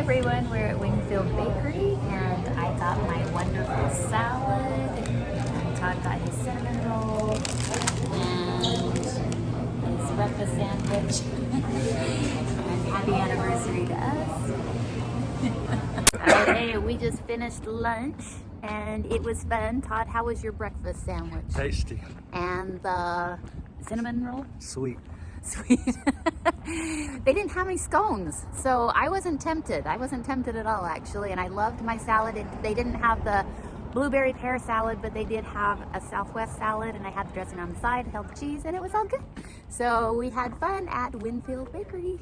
everyone, we're at Wingfield Bakery and I got my wonderful salad and Todd got his cinnamon roll and his breakfast sandwich. And happy anniversary to us. Okay, we just finished lunch and it was fun. Todd, how was your breakfast sandwich? Tasty. And the cinnamon roll? Sweet. Sweet. They didn't have any scones, so I wasn't tempted. I wasn't tempted at all, actually, and I loved my salad. They didn't have the blueberry pear salad, but they did have a Southwest salad, and I had the dressing on the side, held the cheese, and it was all good. So we had fun at Wingfield Bakery.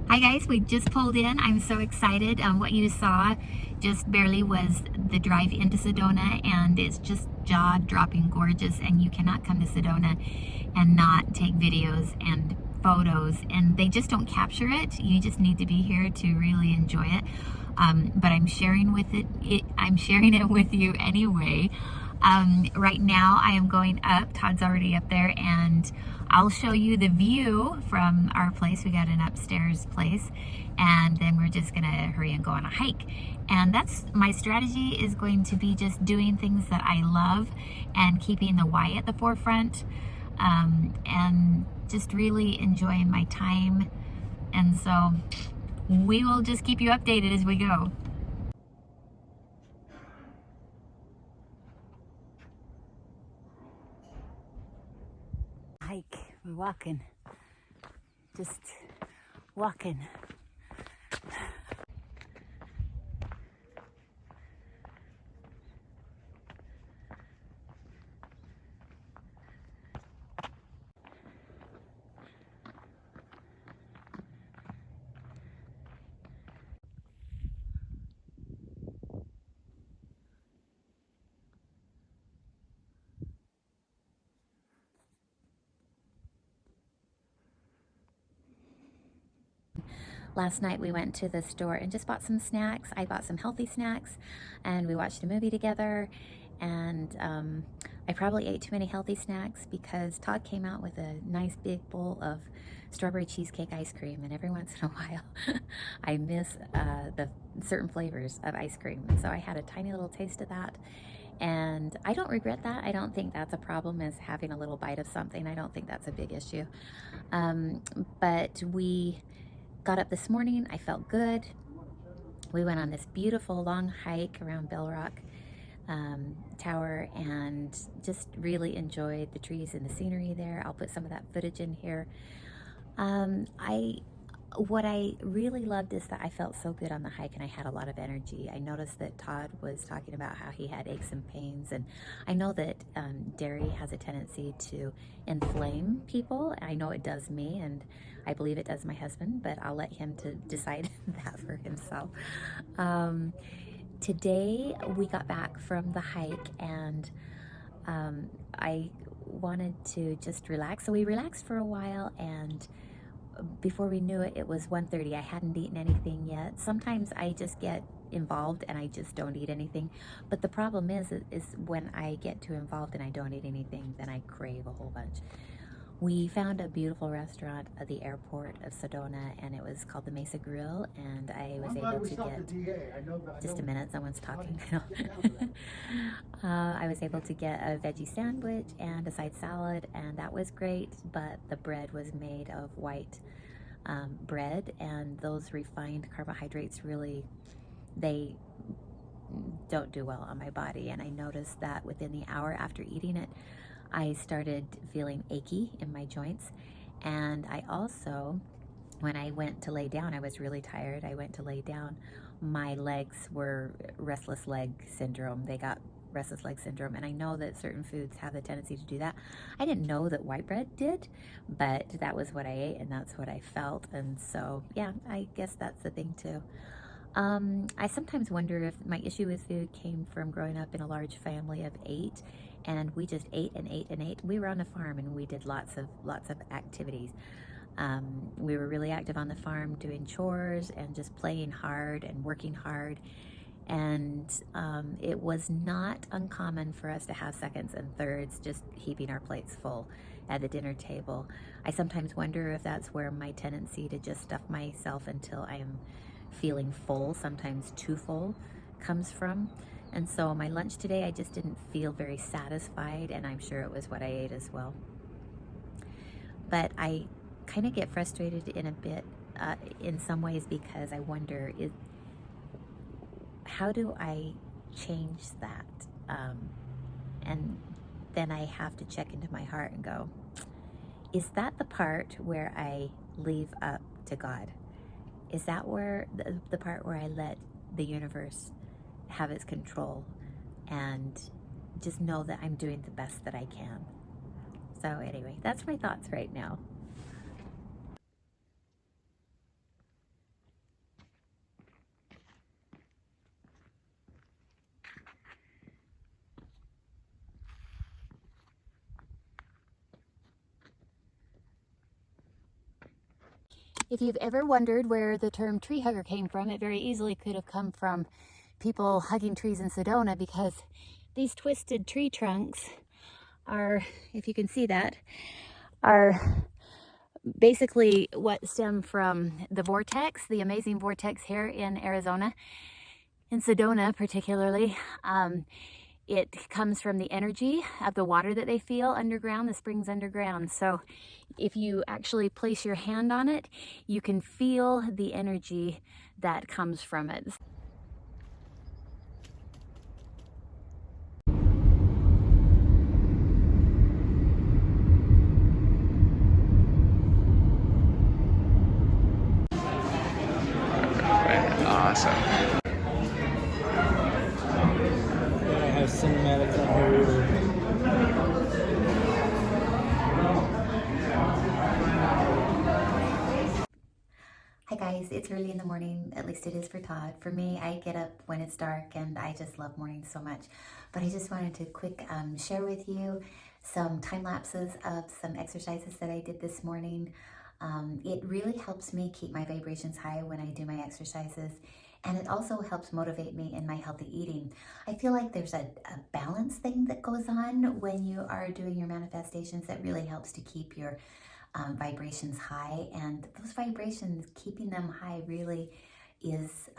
Hi guys, we just pulled in. I'm so excited. What you saw just barely was the drive into Sedona, and it's just jaw-dropping gorgeous, and you cannot come to Sedona and not take videos and photos, and they just don't capture it. You just need to be here to really enjoy it. But I'm sharing it with you anyway. Right now I am going up. Todd's already up there, and I'll show you the view from our place. We got an upstairs place, and then we're just gonna hurry and go on a hike. And that's my strategy, is going to be just doing things that I love and keeping the why at the forefront, and just really enjoying my time. And so we will just keep you updated as we go. Hike, we're walking, just walking. Last night we went to the store and just bought some snacks. I bought some healthy snacks, and we watched a movie together, and I probably ate too many healthy snacks because Todd came out with a nice big bowl of strawberry cheesecake ice cream, and every once in a while I miss the certain flavors of ice cream, and so I had a tiny little taste of that. And I don't regret that. I don't think that's a problem, as having a little bite of something. I don't think that's a big issue. But we got up this morning. I felt good. We went on this beautiful long hike around Bell Rock Tower and just really enjoyed the trees and the scenery there. I'll put some of that footage in here. What I really loved is that I felt so good on the hike, and I had a lot of energy. I noticed that Todd was talking about how he had aches and pains, and I know that dairy has a tendency to inflame people. I know it does me, and I believe it does my husband, but I'll let him to decide that for himself. Today we got back from the hike, and I wanted to just relax, so we relaxed for a while, and before we knew it, it was 1:30. I hadn't eaten anything yet. Sometimes I just get involved and I just don't eat anything. But the problem is when I get too involved and I don't eat anything, then I crave a whole bunch. We found a beautiful restaurant at the airport of Sedona, and it was called the Mesa Grill, and I was able to get, just a minute, someone's talking. I was able to get a veggie sandwich and a side salad, and that was great, but the bread was made of white bread, and those refined carbohydrates really, they don't do well on my body. And I noticed that within the hour after eating it, I started feeling achy in my joints. And I also, when I went to lay down, I was really tired. I went to lay down, my legs were restless leg syndrome. They got restless leg syndrome, and I know that certain foods have the tendency to do that. I didn't know that white bread did, but that was what I ate, and that's what I felt. And so yeah, I guess that's the thing too. I sometimes wonder if my issue with food came from growing up in a large family of 8, and we just ate and ate and ate. We were on a farm, and we did lots of activities. We were really active on the farm doing chores and just playing hard and working hard. And it was not uncommon for us to have seconds and thirds just heaping our plates full at the dinner table. I sometimes wonder if that's where my tendency to just stuff myself until I am feeling full, sometimes too full, comes from. And so my lunch today, I just didn't feel very satisfied, and I'm sure it was what I ate as well. But I kind of get frustrated in a bit in some ways, because I wonder, how do I change that? And then I have to check into my heart and go, is that the part where I leave up to God? Is that where the part where I let the universe have its control and just know that I'm doing the best that I can? So anyway, that's my thoughts right now. If you've ever wondered where the term tree hugger came from, it very easily could have come from people hugging trees in Sedona, because these twisted tree trunks are, if you can see that, are basically what stem from the vortex, the amazing vortex here in Arizona, in Sedona particularly. It comes from the energy of the water that they feel underground, the springs underground. So if you actually place your hand on it, you can feel the energy that comes from it. Awesome. I have cinematics on here either. Hi guys, it's early in the morning, at least it is for Todd. For me, I get up when it's dark and I just love mornings so much. But I just wanted to quick share with you some time lapses of some exercises that I did this morning. It really helps me keep my vibrations high when I do my exercises, and it also helps motivate me in my healthy eating. I feel like there's a balance thing that goes on when you are doing your manifestations that really helps to keep your vibrations high, and those vibrations, keeping them high, really is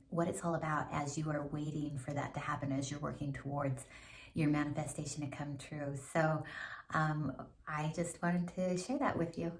what it's all about as you are waiting for that to happen, as you're working towards your manifestation to come true. So I just wanted to share that with you.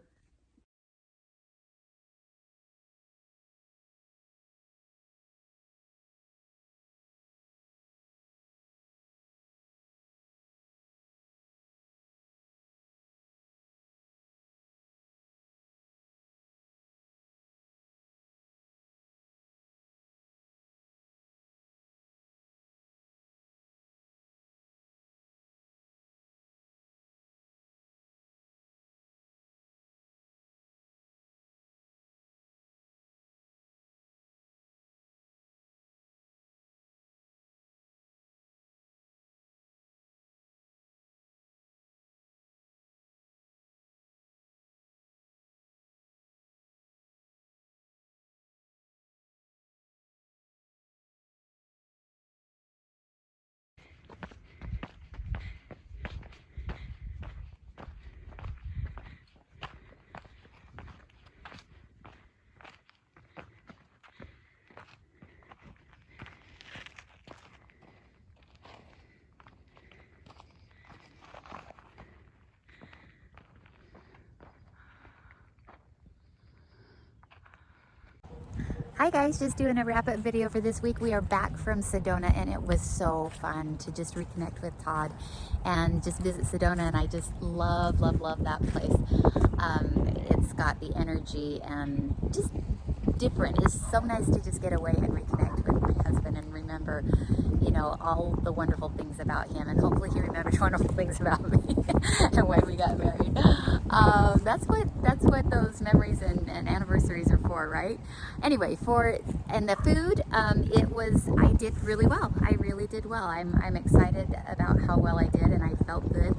Hi guys, just doing a wrap-up video for this week. We are back from Sedona, and it was so fun to just reconnect with Todd and just visit Sedona, and I just love that place. It's got the energy and just different. It's so nice to just get away and reconnect with my husband and remember, you know, all the wonderful things about him, and hopefully he remembers wonderful things about me and when we got married. That's what those memories and anniversaries are for, right? Anyway, and the food, I did really well. I really did well. I'm excited about how well I did, and I felt good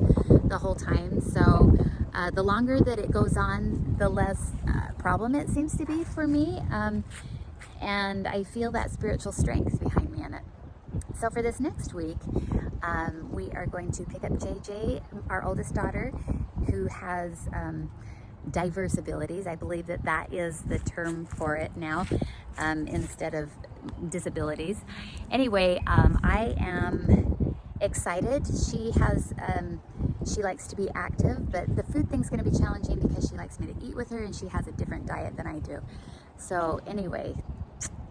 the whole time. So The longer that it goes on, the less problem it seems to be for me. And I feel that spiritual strength behind me in it. So for this next week, we are going to pick up JJ, our oldest daughter, who has diverse abilities. I believe that that is the term for it now, instead of disabilities. Anyway, I am excited. She likes to be active, but the food thing's going to be challenging because she likes me to eat with her and she has a different diet than I do. So anyway,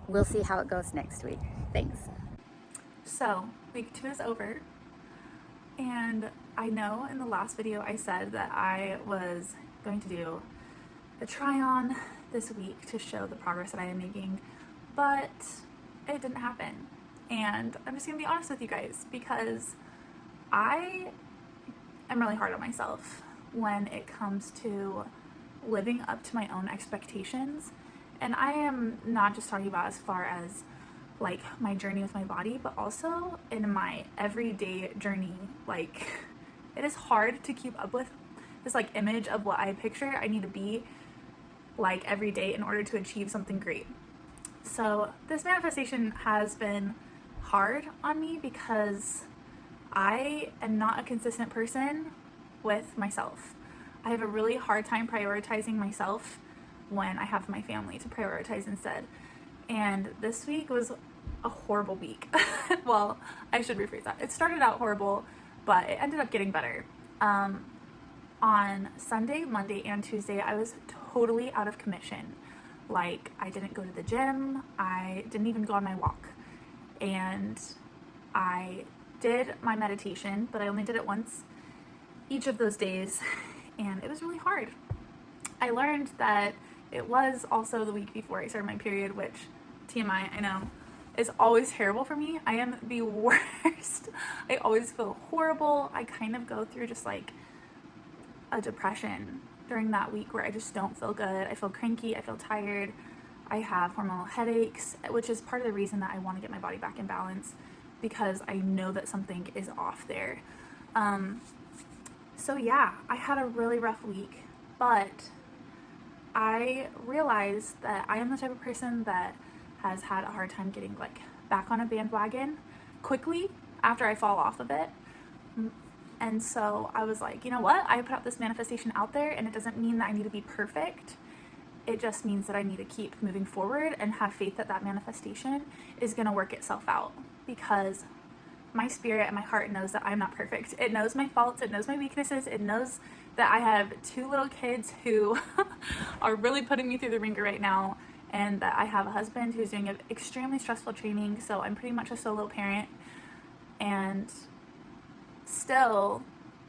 we'll see how it goes next week. Thanks. So week 2 is over, and I know in the last video I said that I was going to do a try-on this week to show the progress that I am making, but it didn't happen. And I'm just gonna be honest with you guys, because I am really hard on myself when it comes to living up to my own expectations. And I am not just talking about as far as like my journey with my body, but also in my everyday journey. Like, it is hard to keep up with this like image of what I picture I need to be like every day in order to achieve something great. So this manifestation has been hard on me because I am not a consistent person with myself. I have a really hard time prioritizing myself when I have my family to prioritize instead. And this week was a horrible week. Well, I should rephrase that. It started out horrible, but it ended up getting better. On Sunday, Monday, and Tuesday, I was totally out of commission. Like, I didn't go to the gym, I didn't even go on my walk. And I did my meditation, but I only did it once each of those days, and it was really hard. I learned that it was also the week before I started my period, which, TMI, I know, is always terrible for me. I am the worst. I always feel horrible. I kind of go through just like a depression during that week where I just don't feel good. I feel cranky, I feel tired, I have hormonal headaches, which is part of the reason that I want to get my body back in balance, because I know that something is off there. So yeah, I had a really rough week, but I realized that I am the type of person that has had a hard time getting like back on a bandwagon quickly after I fall off of it. And so I was like, you know what? I put out this manifestation out there, and it doesn't mean that I need to be perfect. It just means that I need to keep moving forward and have faith that that manifestation is going to work itself out, because my spirit and my heart knows that I'm not perfect. It knows my faults. It knows my weaknesses. It knows that I have 2 little kids who are really putting me through the ringer right now, and that I have a husband who's doing an extremely stressful training. So I'm pretty much a solo parent, and still,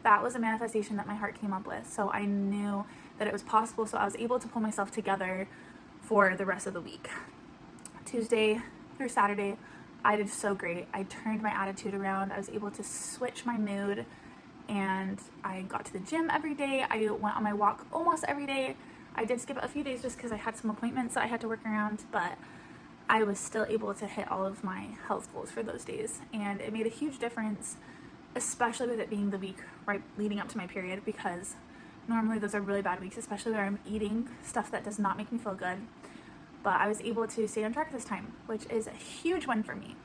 that was a manifestation that my heart came up with. So I knew that it was possible. So I was able to pull myself together for the rest of the week. Tuesday through Saturday, I did so great. I turned my attitude around. I was able to switch my mood, and I got to the gym every day. I went on my walk almost every day. I did skip a few days just because I had some appointments that I had to work around, but I was still able to hit all of my health goals for those days. And it made a huge difference, especially with it being the week right leading up to my period, because normally those are really bad weeks, especially where I'm eating stuff that does not make me feel good. But I was able to stay on track this time, which is a huge win for me.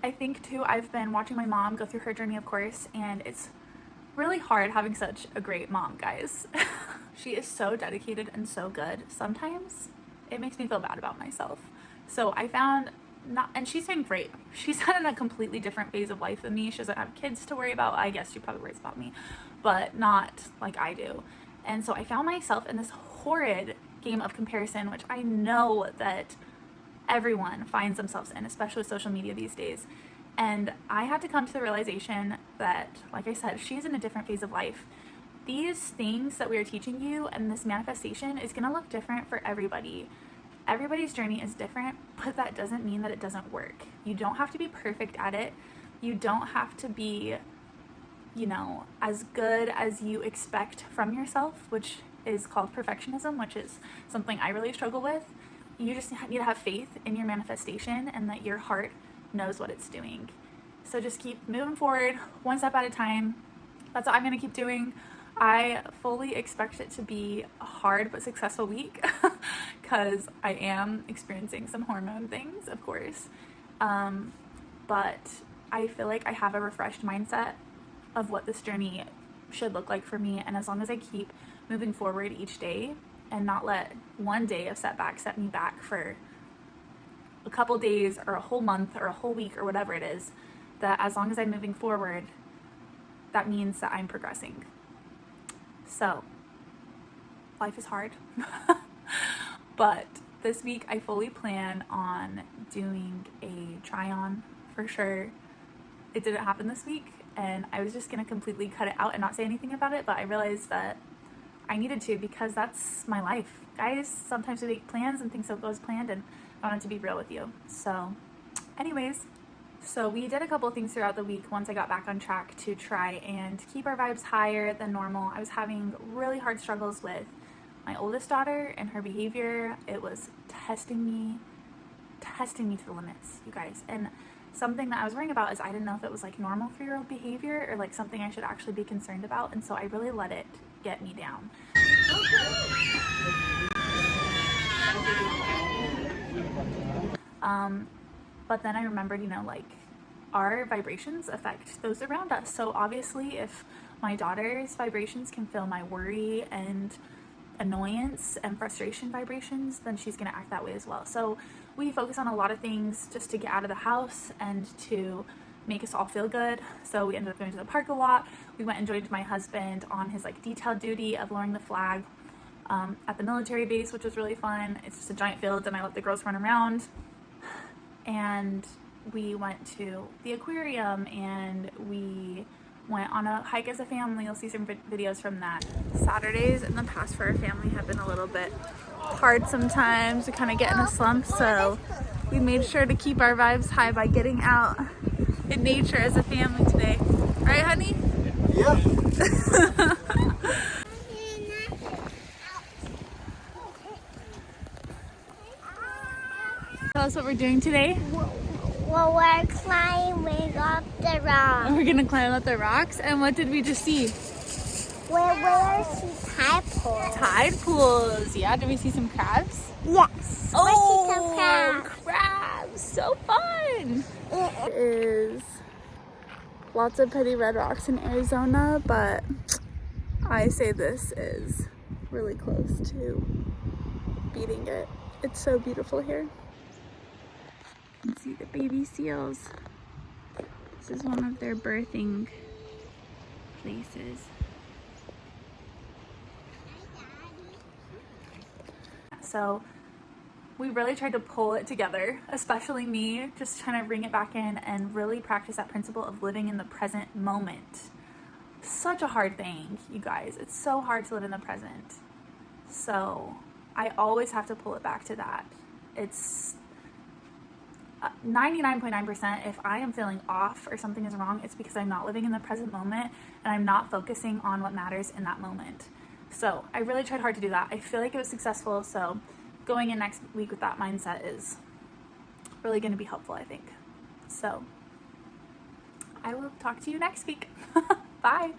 I think too, I've been watching my mom go through her journey, of course, and it's really hard having such a great mom, guys. She is so dedicated and so good. Sometimes it makes me feel bad about myself. So I found and she's doing great. She's in a completely different phase of life than me. She doesn't have kids to worry about. I guess she probably worries about me, but not like I do. And so I found myself in this horrid game of comparison, which I know that everyone finds themselves in, especially with social media these days. And I had to come to the realization that, like I said, she's in a different phase of life. These things that we are teaching you and this manifestation is going to look different for everybody. Everybody's journey is different, but that doesn't mean that it doesn't work. You don't have to be perfect at it. You don't have to be, as good as you expect from yourself, which is called perfectionism, which is something I really struggle with. You just need to have faith in your manifestation and that your heart knows what it's doing. So just keep moving forward, one step at a time. That's what I'm going to keep doing. I fully expect it to be a hard but successful week because I am experiencing some hormone things, of course. But I feel like I have a refreshed mindset of what this journey should look like for me. And as long as I keep moving forward each day and not let one day of setback set me back for a couple days or a whole month or a whole week or whatever it is, that as long as I'm moving forward, that means that I'm progressing. So, life is hard. But this week I fully plan on doing a try on for sure. It didn't happen this week and I was just gonna completely cut it out and not say anything about it, but I realized that I needed to because that's my life. Guys, sometimes we make plans and things don't go as planned, and I wanted to be real with you. So anyways, so we did a couple of things throughout the week once I got back on track to try and keep our vibes higher than normal. I was having really hard struggles with my oldest daughter and her behavior. It was testing me to the limits, you guys. And something that I was worrying about is I didn't know if it was like normal 3-year-old behavior or like something I should actually be concerned about. And so I really let it get me down. But then I remembered, like our vibrations affect those around us. So obviously if my daughter's vibrations can feel my worry and annoyance and frustration vibrations, then she's gonna act that way as well. So we focus on a lot of things just to get out of the house and to make us all feel good. So we ended up going to the park a lot. We went and joined my husband on his like detail duty of lowering the flag at the military base, which was really fun. It's just a giant field and I let the girls run around. And we went to the aquarium and we went on a hike as a family. You'll see some videos from that. Saturdays in the past for our family have been a little bit hard sometimes. We kind of get in a slump, so we made sure to keep our vibes high by getting out in nature as a family today. Right, honey? Yeah. Tell us what we're doing today. Well, we're climbing up the rock. We're gonna climb up the rocks. And what did we just see? We're see tide pools. Tide pools. Yeah, did we see some crabs? Yes. Oh, We see some crabs. crabs. So fun. It is lots of pretty red rocks in Arizona, but I say this is really close to beating it. It's so beautiful here. You can see the baby seals. This is one of their birthing places. So we really tried to pull it together, especially me, just trying to bring it back in and really practice that principle of living in the present moment. Such a hard thing, you guys. It's so hard to live in the present. So I always have to pull it back to that. It's 99.9% if I am feeling off or something is wrong, it's because I'm not living in the present moment and I'm not focusing on what matters in that moment. So I really tried hard to do that. I feel like it was successful. So going in next week with that mindset is really going to be helpful, I think. So I will talk to you next week. Bye.